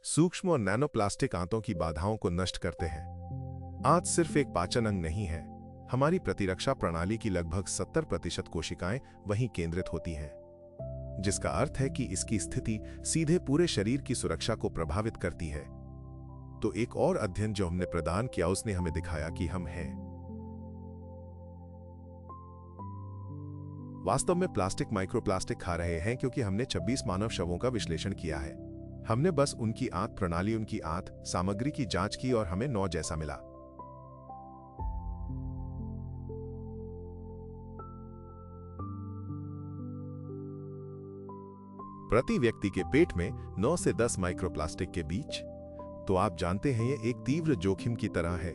सूक्ष्म और nano plastic आंतों की बाधाओं को नष्ट करते हैं। आंत सिर्फ एक पाचन अंग नहीं है, हमारी प्रतिरक्षा प्रणाली की लगभग 70% कोशिकाएं वहीं केंद्रित होती हैं, जिसका अर्थ है कि इसकी स्थिति सीधे पूरे शरीर की सुरक्षा को प्रभावित करती है। तो एक और अध्ययन जो हमने प्रदान किया उसने हमें दिखाया कि हम हैं वास्तव में प्लास्टिक माइक्रोप्लास्टिक खा रहे हैं, क्योंकि हमने 26 मानव शवों का विश्लेषण किया है। हमने बस उनकी आंत प्रणाली, उनकी आंत सामग्री की जांच की और हमें 9 जैसा मिला। प्रति व्यक्ति के पेट में 9 से 10 माइक्रोप्लास्टिक के बीच। तो आप जानते हैं ये एक तीव्र जोखिम की तरह है।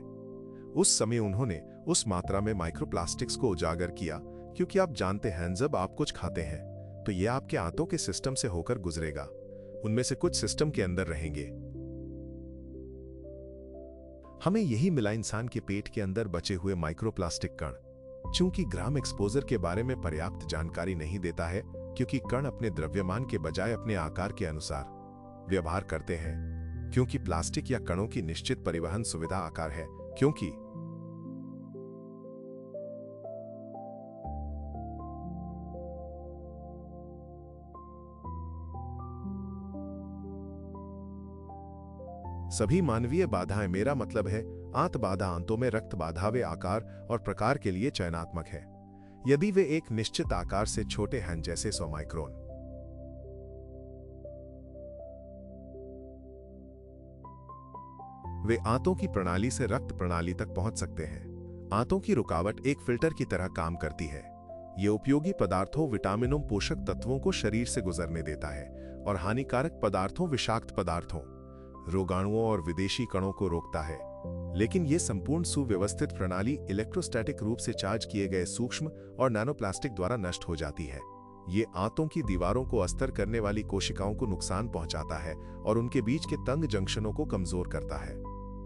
उस समय उन्होंने उस मात्रा में माइक्रोप्लास्टिक्स को उजागर किया, क्योंकि आप जानते हैं जब आप कुछ खाते हैं तो ये आपके आंतों के सिस्टम से होकर गुजरेगा। उनमें से कुछ सिस्टम के अंदर रहेंगे। हमें यही मिला इंसान के पेट के अंदर बचे हुए माइक्रोप्लास्टिक कण। चूंकि ग्राम एक्सपोजर के बारे में पर्याप्त जानकारी नहीं देता है, क्योंकि कण अपने द्रव्यमान के बजाय अपने आकार के अनुसार व्यवहार करते हैं, क्योंकि प्लास्टिक या कणों की निश्चित परिवहन सुविधा आकार है, क्योंकि सभी मानवीय बाधाएं, मेरा मतलब है आंत बाधा, आंतों में रक्त बाधा, वे आकार और प्रकार के लिए चयनात्मक है। यदि वे एक निश्चित आकार से छोटे हैं, जैसे 100 माइक्रोन, वे आंतों की प्रणाली से रक्त प्रणाली तक पहुंच सकते हैं। आंतों की रुकावट एक फिल्टर की तरह काम करती है। ये उपयोगी पदार्थों, विटामिनों, पोषक तत्वों को शरीर से गुजरने देता है और हानिकारक पदार्थों, विषाक्त पदार्थों, रोगाणुओं और विदेशी कणों को रोकता है। लेकिन यह संपूर्ण सुव्यवस्थित प्रणाली इलेक्ट्रोस्टैटिक रूप से चार्ज किए गए सूक्ष्म और नैनोप्लास्टिक द्वारा नष्ट हो जाती है। ये आंतों की दीवारों को अस्तर करने वाली कोशिकाओं को नुकसान पहुंचाता है और उनके बीच के तंग जंक्शनों को कमजोर करता है।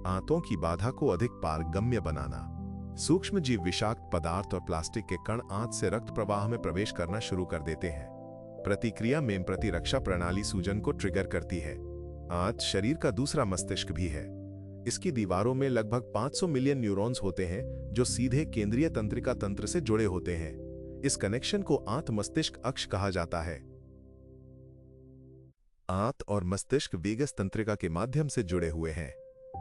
आंतों की बाधा को अधिक पारगम्य बनाना। सूक्ष्म जीव, विषाक्त पदार्थ और प्लास्टिक के कण आंत से रक्त प्रवाह में प्रवेश करना शुरू कर देते हैं। प्रतिक्रिया में प्रतिरक्षा प्रणाली सूजन को ट्रिगर करती है। आंत शरीर का दूसरा मस्तिष्क भी है। इसकी दीवारों में लगभग 500 मिलियन न्यूरॉन्स होते हैं जो सीधे केंद्रीय तंत्रिका तंत्र से जुड़े होते हैं। इस कनेक्शन को आंत मस्तिष्क अक्ष कहा जाता है। आंत और मस्तिष्क वेगस तंत्रिका के माध्यम से जुड़े हुए हैं।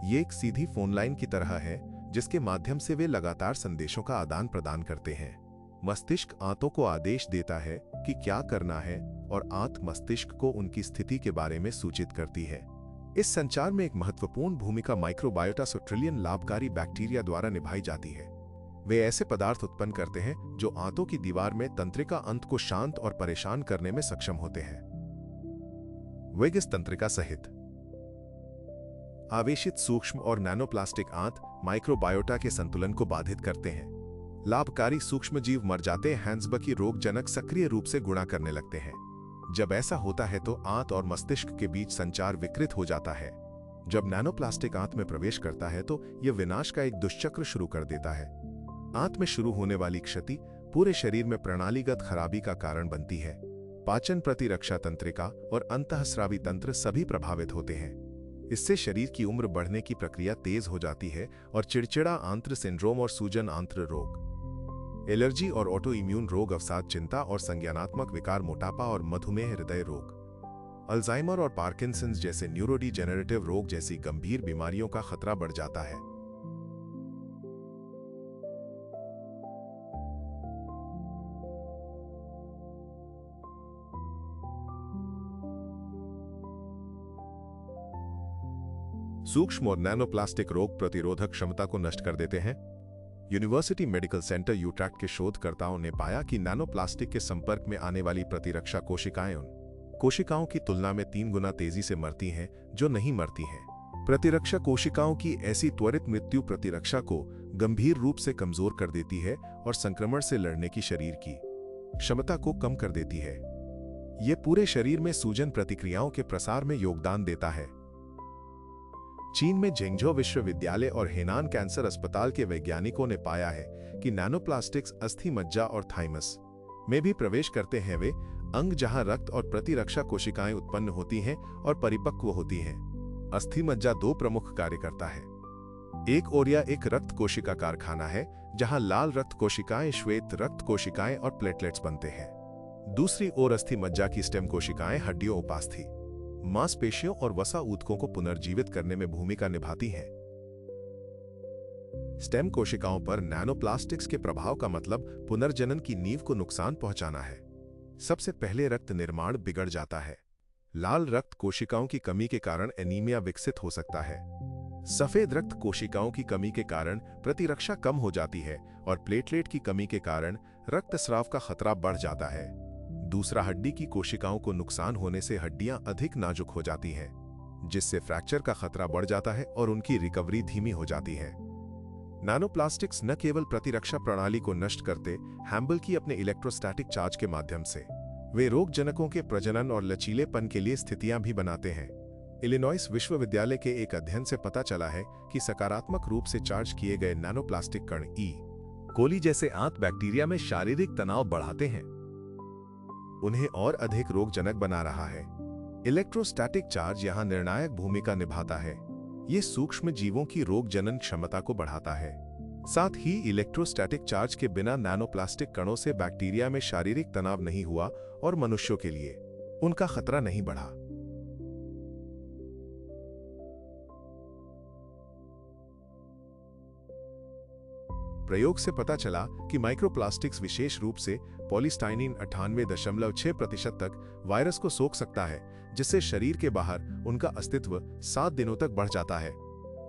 ये एक सीधी फोन लाइन की तरह है जिसके माध्यम से वे लगातार संदेशों का आदान प्रदान करते हैं। मस्तिष्क आंतों को आदेश देता है कि क्या करना है और आंत मस्तिष्क को उनकी स्थिति के बारे में सूचित करती है। इस संचार में एक महत्वपूर्ण भूमिका माइक्रोबायोटा सौ ट्रिलियन लाभकारी बैक्टीरिया द्वारा निभाई जाती है। वे ऐसे पदार्थ उत्पन्न करते हैं जो आंतों की दीवार में तंत्रिका अंत को शांत और परेशान करने में सक्षम होते हैं। वेगस तंत्रिका सहित आवेशित सूक्ष्म और नैनोप्लास्टिक आंत माइक्रोबायोटा के संतुलन को बाधित करते हैं। लाभकारी सूक्ष्म जीव मर जाते हैं। हैंसबर्ग रोगजनक सक्रिय रूप से गुणा करने लगते हैं। जब ऐसा होता है तो आंत और मस्तिष्क के बीच संचार विकृत हो जाता है। जब नैनोप्लास्टिक आंत में प्रवेश करता है तो यह विनाश का एक दुष्चक्र शुरू कर देता है। आंत में शुरू होने वाली क्षति पूरे शरीर में प्रणालीगत खराबी का कारण बनती है। पाचन, प्रतिरक्षा तंत्रिका और अंतःस्रावी तंत्र सभी प्रभावित होते हैं। इससे शरीर की उम्र बढ़ने की प्रक्रिया तेज हो जाती है और चिड़चिड़ा आंत्र सिंड्रोम और सूजन आंत्र रोग, एलर्जी और ऑटो इम्यून रोग, अवसाद, चिंता और संज्ञानात्मक विकार, मोटापा और मधुमेह, हृदय रोग, अल्जाइमर और पार्किंसंस जैसे न्यूरोडीजेनरेटिव रोग जैसी गंभीर बीमारियों का खतरा बढ़ जाता है। सूक्ष्म और नैनोप्लास्टिक रोग प्रतिरोधक क्षमता को नष्ट कर देते हैं। यूनिवर्सिटी मेडिकल सेंटर यूट्रैक्ट के शोधकर्ताओं ने पाया कि नैनोप्लास्टिक के संपर्क में आने वाली प्रतिरक्षा कोशिकाएं उन कोशिकाओं की तुलना में 3 गुना तेजी से मरती हैं जो नहीं मरती हैं। प्रतिरक्षा कोशिकाओं की ऐसी त्वरित मृत्यु प्रतिरक्षा को गंभीर रूप से कमजोर कर देती है और संक्रमण से लड़ने की शरीर की क्षमता को कम कर देती है। यह पूरे शरीर में सूजन प्रतिक्रियाओं के प्रसार में योगदान देता है। चीन में जेंगझो विश्वविद्यालय और हेनान कैंसर अस्पताल के वैज्ञानिकों ने पाया है कि नैनोप्लास्टिक्स अस्थि मज्जा और थाइमस में भी प्रवेश करते हैं, वे अंग जहां रक्त और प्रतिरक्षा कोशिकाएं उत्पन्न होती हैं और परिपक्व होती हैं। अस्थि मज्जा दो प्रमुख कार्य करता है। एक ओर यह एक रक्त कोशिका कारखाना है जहां लाल रक्त कोशिकाएं, श्वेत रक्त कोशिकाएं और प्लेटलेट्स बनते हैं। दूसरी ओर अस्थि मज्जा की स्टेम कोशिकाएं हड्डियों, उपास्थि, मांसपेशियों और वसा ऊतकों को पुनर्जीवित करने में भूमिका निभाती हैं। स्टेम कोशिकाओं पर नैनोप्लास्टिक्स के प्रभाव का मतलब पुनर्जनन की नींव को नुकसान पहुंचाना है। सबसे पहले रक्त निर्माण बिगड़ जाता है। लाल रक्त कोशिकाओं की कमी के कारण एनीमिया विकसित हो सकता है। सफेद रक्त कोशिकाओं की कमी के कारण प्रतिरक्षा कम हो जाती है और प्लेटलेट की कमी के कारण रक्तस्राव का खतरा बढ़ जाता है। दूसरा, हड्डी की कोशिकाओं को नुकसान होने से हड्डियां अधिक नाजुक हो जाती हैं, जिससे फ्रैक्चर का खतरा बढ़ जाता है और उनकी रिकवरी धीमी हो जाती है। नैनोप्लास्टिक्स न केवल प्रतिरक्षा प्रणाली को नष्ट करते, हैम्बल की अपने इलेक्ट्रोस्टैटिक चार्ज के माध्यम से वे रोगजनकों के प्रजनन और लचीलेपन के लिए स्थितियां भी बनाते हैं। इलिनॉइस विश्वविद्यालय के एक अध्ययन से पता चला है कि सकारात्मक रूप से चार्ज किए गए नैनोप्लास्टिक कण ई कोली जैसे आंत बैक्टीरिया में शारीरिक तनाव बढ़ाते हैं, उन्हें और अधिक रोगजनक बना रहा है। इलेक्ट्रोस्टैटिक चार्ज यहां निर्णायक भूमिका निभाता है। ये सूक्ष्म जीवों की रोग जनन क्षमता को बढ़ाता है। साथ ही इलेक्ट्रोस्टैटिक चार्ज के बिना नैनोप्लास्टिक कणों से बैक्टीरिया में शारीरिक तनाव नहीं हुआ और मनुष्यों के लिए उनका खतरा नहीं बढ़ा। प्रयोग से पता चला कि माइक्रोप्लास्टिक्स विशेष रूप से पॉलीस्टाइनिन 98.6% तक वायरस को सोख सकता है, जिससे शरीर के बाहर उनका अस्तित्व 7 दिनों तक बढ़ जाता है।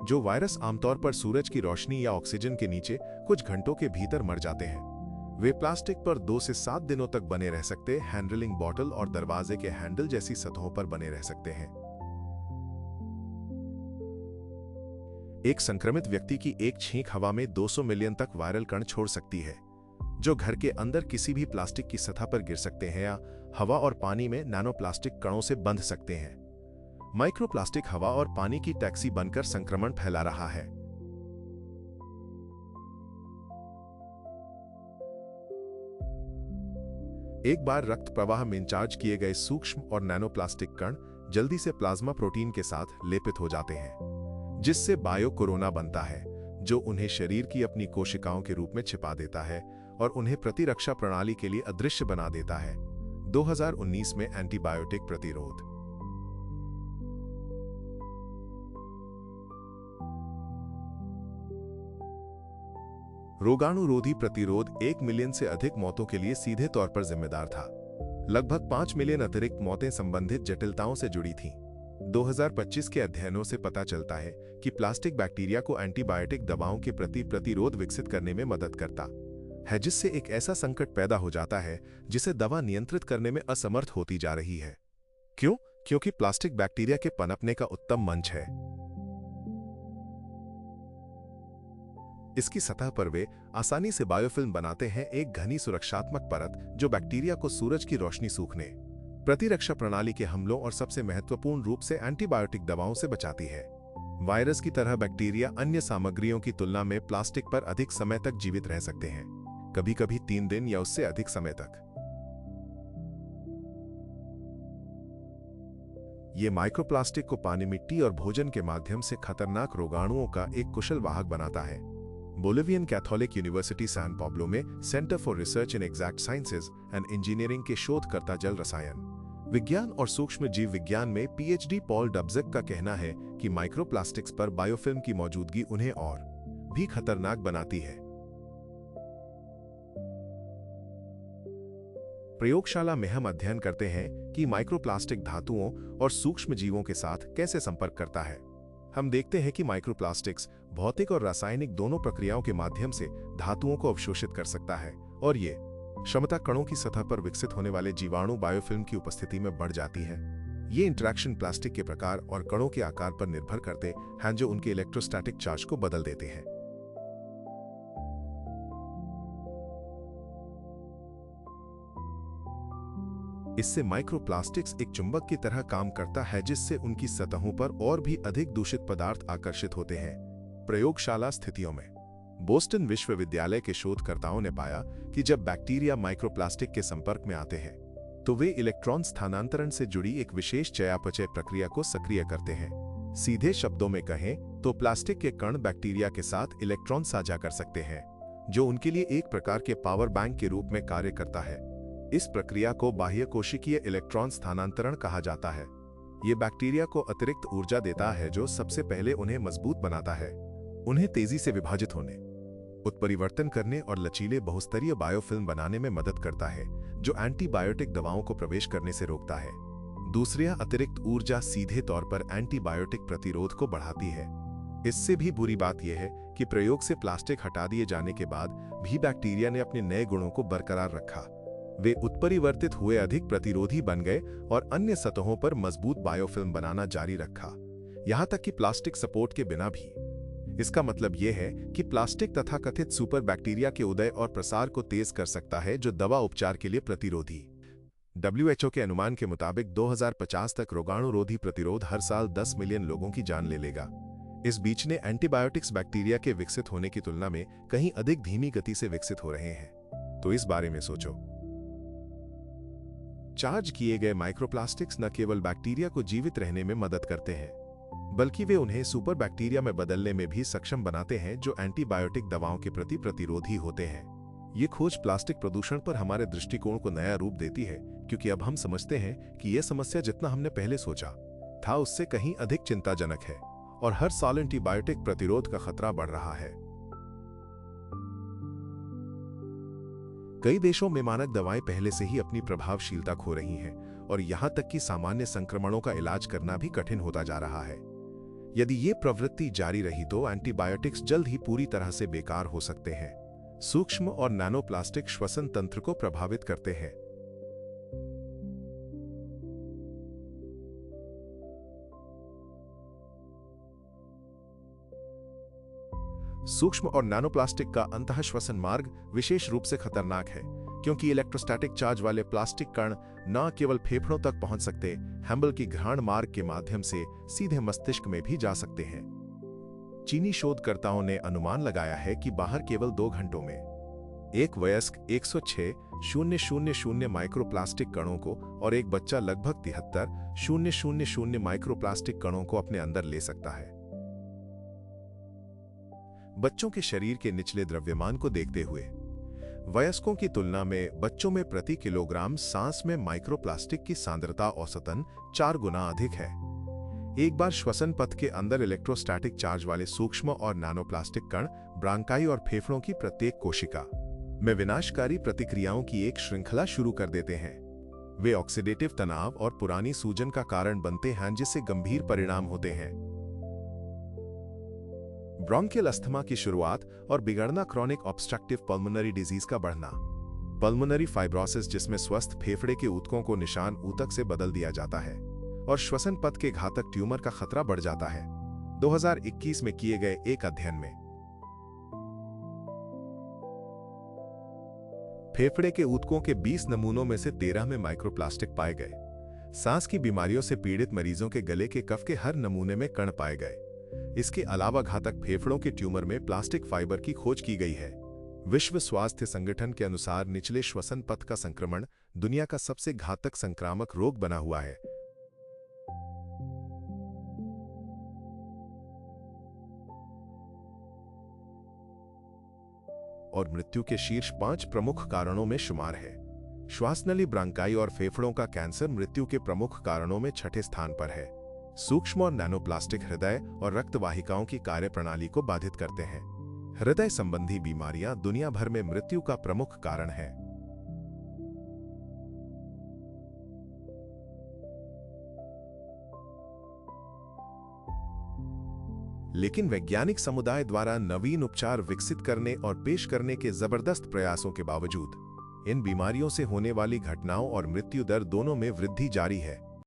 जो वायरस आमतौर पर सूरज की रोशनी या ऑक्सीजन के नीचे कुछ घंटों के भीतर मर जाते हैं, वे प्लास्टिक पर 2 से 7 दिनों तक बने रह सकते, हैंडलिंग बॉटल और दरवाजे के हैंडल जैसी सतहों पर बने रह सकते हैं। एक संक्रमित व्यक्ति की एक छींक हवा में 200 मिलियन तक वायरल कण छोड़ सकती है, जो घर के अंदर किसी भी प्लास्टिक की सतह पर गिर सकते हैं या हवा और पानी में नैनोप्लास्टिक कणों से बंध सकते हैं। माइक्रोप्लास्टिक हवा और पानी की टैक्सी बनकर संक्रमण फैला रहा है। एक बार रक्त प्रवाह में इंचार्ज किए गए सूक्ष्म और नैनोप्लास्टिक कण जल्दी से प्लाज्मा प्रोटीन के साथ लेपित हो जाते हैं, जिससे बायो कोरोना बनता है, जो उन्हें शरीर की अपनी कोशिकाओं के रूप में छिपा देता है और उन्हें प्रतिरक्षा प्रणाली के लिए अदृश्य बना देता है। 2019 में एंटीबायोटिक प्रतिरोध। रोगाणुरोधी प्रतिरोध 1 मिलियन से अधिक मौतों के लिए सीधे तौर पर जिम्मेदार था। लगभग 5 मिलियन अतिरिक्त मौतें संबंधित जटिलताओं से जुड़ी थीं। 2025 के अध्ययनों से पता चलता है कि प्लास्टिक बैक्टीरिया को एंटीबायोटिक दवाओं के प्रति प्रतिरोध विकसित करने में मदद करता है, जिससे एक ऐसा संकट पैदा हो जाता है जिसे दवा नियंत्रित करने में असमर्थ होती जा रही है। क्यों? क्योंकि प्लास्टिक बैक्टीरिया के पनपने का उत्तम मंच है। इसकी सतह पर वे आसानी से बायोफिल्म बनाते हैं, एक घनी सुरक्षात्मक परत जो बैक्टीरिया को सूरज की रोशनी सूखने, प्रतिरक्षा प्रणाली के हमलों और सबसे महत्वपूर्ण रूप से एंटीबायोटिक दवाओं से बचाती है। वायरस की तरह बैक्टीरिया अन्य सामग्रियों की तुलना में प्लास्टिक पर अधिक समय तक जीवित रह सकते हैं, कभी-कभी 3 दिन या उससे अधिक समय तक। ये माइक्रोप्लास्टिक को पानी, मिट्टी और भोजन के माध्यम से खतरनाक रोगाणुओं का एक कुशल वाहक बनाता है। Bolivian Catholic University San Pablo में centre for research in exact sciences and engineering के शोधकर्ता जल रसायन विज्ञान और सूक्ष्म जीव विज्ञान में पीएचडी पॉल डब्जेक का कहना है कि माइक्रोप्लास्टिक्स पर बायोफिल्म की मौजूदगी उन्हें और भी खतरनाक बनाती है। प्रयोगशाला में हम अध्ययन करते हैं कि माइक्रोप्लास्टिक धातुओं और सूक्ष्म जीवों के साथ कैसे संपर्क करता है। हम देखते हैं कि माइक्रोप्लास्टिक्स भौतिक और रासायनिक दोनों प्रक्रियाओं के माध्यम से धातुओं को अवशोषित कर सकता है और ये क्षमता कणों की सतह पर विकसित होने वाले जीवाणु बायोफिल्म की उपस्थिति में बढ़ जाती है। ये इंटरैक्शन प्लास्टिक के प्रकार और कणों के आकार पर निर्भर करते हैं, जो उनके इलेक्ट्रोस्टैटिक चार्ज को बदल देते हैं। इससे माइक्रोप्लास्टिक्स एक चुंबक की तरह काम करता है, जिससे उनकी सतहों पर और भी अधिक दूषित पदार्थ आकर्षित होते हैं। प्रयोगशाला स्थितियों में बोस्टन विश्वविद्यालय के शोधकर्ताओं ने पाया कि जब बैक्टीरिया माइक्रोप्लास्टिक के संपर्क में आते हैं तो वे इलेक्ट्रॉन स्थानांतरण से जुड़ी एक विशेष चयापचय प्रक्रिया को सक्रिय करते हैं। सीधे शब्दों में कहें तो प्लास्टिक के कण बैक्टीरिया के साथ इलेक्ट्रॉन साझा कर सकते हैं, जो उनके लिए एक प्रकार के पावर बैंक के रूप में कार्य करता है। इस प्रक्रिया को बाह्य कोशिकीय इलेक्ट्रॉन स्थानांतरण कहा जाता है। ये बैक्टीरिया को अतिरिक्त ऊर्जा देता है जो सबसे पहले उन्हें मजबूत बनाता है, उन्हें तेजी से विभाजित होने, उत्परिवर्तन करने और लचीले बहुस्तरीय बायोफिल्म बनाने में मदद करता है, जो एंटीबायोटिक दवाओं को प्रवेश करने से रोकता है। दूसरी अतिरिक्त ऊर्जा सीधे तौर पर एंटीबायोटिक प्रतिरोध को बढ़ाती है। इससे भी बुरी बात यह है कि प्रयोग से प्लास्टिक हटा दिए जाने के बाद भी बैक्टीरिया ने अपने नए गुणों को बरकरार रखा। वे उत्परिवर्तित हुए, अधिक प्रतिरोधी बन गए और अन्य सतहों पर मजबूत बायोफिल्म बनाना जारी रखा, यहां तक कि प्लास्टिक सपोर्ट के बिना भी। इसका मतलब यह है कि प्लास्टिक तथाकथित सुपर बैक्टीरिया के उदय और प्रसार को तेज कर सकता है, जो दवा उपचार के लिए प्रतिरोधी। WHO के अनुमान के मुताबिक 2050 तक रोगाणुरोधी प्रतिरोध हर साल 10 मिलियन लोगों की जान ले लेगा। इस बीच ने एंटीबायोटिक्स बैक्टीरिया के विकसित होने की तुलना में कहीं अधिक धीमी गति से विकसित हो रहे हैं। तो इस बारे में सोचो। चार्ज किए गए माइक्रोप्लास्टिक्स न केवल बैक्टीरिया को जीवित रहने में मदद करते हैं, बल्कि वे उन्हें सुपर बैक्टीरिया में बदलने में भी सक्षम बनाते हैं, जो एंटीबायोटिक दवाओं के प्रति प्रतिरोधी होते हैं। ये खोज प्लास्टिक प्रदूषण पर हमारे दृष्टिकोण को नया रूप देती है, क्योंकि अब हम समझते हैं कि यह समस्या जितना हमने पहले सोचा था उससे कहीं अधिक चिंताजनक है और हर साल एंटीबायोटिक प्रतिरोध का खतरा बढ़ रहा है। कई देशों में मानक दवाएं पहले से ही अपनी प्रभावशीलता खो रही हैं और यहां तक कि सामान्य संक्रमणों का इलाज करना भी कठिन होता जा रहा है। यदि ये प्रवृत्ति जारी रही तो एंटीबायोटिक्स जल्द ही पूरी तरह से बेकार हो सकते हैं। सूक्ष्म और नैनोप्लास्टिक श्वसन तंत्र को प्रभावित करते हैं। सूक्ष्म और नैनोप्लास्टिक का अंतःश्वसन मार्ग विशेष रूप से खतरनाक है, क्योंकि इलेक्ट्रोस्टैटिक चार्ज वाले प्लास्टिक कण न केवल फेफड़ों तक पहुंच सकते, हैम्बल की घ्राण मार्ग के माध्यम से सीधे मस्तिष्क में भी जा सकते हैं। चीनी शोधकर्ताओं ने अनुमान लगाया है कि बाहर केवल 2 घंटों में एक वयस्क 106,000 माइक्रोप्लास्टिक कणों को और एक बच्चा लगभग 73,000 माइक्रोप्लास्टिक कणों को अपने अंदर ले सकता है। बच्चों के शरीर के निचले द्रव्यमान को देखते हुए वयस्कों की तुलना में बच्चों में प्रति किलोग्राम सांस में माइक्रोप्लास्टिक की सांद्रता औसतन 4 गुना अधिक है। एक बार श्वसन पथ के अंदर इलेक्ट्रोस्टैटिक चार्ज वाले सूक्ष्म और नैनोप्लास्टिक कण ब्रांकाई और फेफड़ों की प्रत्येक कोशिका में विनाशकारी प्रतिक्रियाओं की एक श्रृंखला शुरू कर देते हैं। वे ऑक्सीडेटिव तनाव और पुरानी सूजन का कारण बनते हैं, जिससे गंभीर परिणाम होते हैं। ब्रोंकियल अस्थमा की शुरुआत और बिगड़ना, क्रॉनिक ऑब्स्ट्रक्टिव पल्मोनरी डिजीज का बढ़ना, पल्मोनरी फाइब्रोसिस जिसमें स्वस्थ फेफड़े के ऊतकों को निशान ऊतक से बदल दिया जाता है और श्वसन पथ के घातक ट्यूमर का खतरा बढ़ जाता है। 2021 में किए गए एक अध्ययन में फेफड़े के ऊतकों के 20 नमूनों में से 13 में माइक्रोप्लास्टिक पाए गए। सांस की बीमारियों से पीड़ित मरीजों के गले के कफ के हर नमूने में कण पाए गए। इसके अलावा घातक फेफड़ों के ट्यूमर में प्लास्टिक फाइबर की खोज की गई है। विश्व स्वास्थ्य संगठन के अनुसार निचले श्वसन पथ का संक्रमण दुनिया का सबसे घातक संक्रामक रोग बना हुआ है। और मृत्यु के शीर्ष 5 प्रमुख कारणों में शुमार है। श्वासनली, ब्रांकाई और फेफड़ों का कैंसर मृत्यु के प्रमुख कारणों में 6ठे स्थान पर है। सूक्ष्म और नैनोप्लास्टिक हृदय और रक्त वाहिकाओं की कार्यप्रणाली को बाधित करते हैं। हृदय संबंधी बीमारियां दुनिया भर में मृत्यु का प्रमुख कारण है। लेकिन वैज्ञानिक समुदाय द्वारा नवीन उपचार विकसित करने और पेश करने के जबरदस्त प्रयासों के बावजूद इन बीमारियों से होने वाली घटनाओं और मृत्यु दर दोनों में वृद्धि जारी है।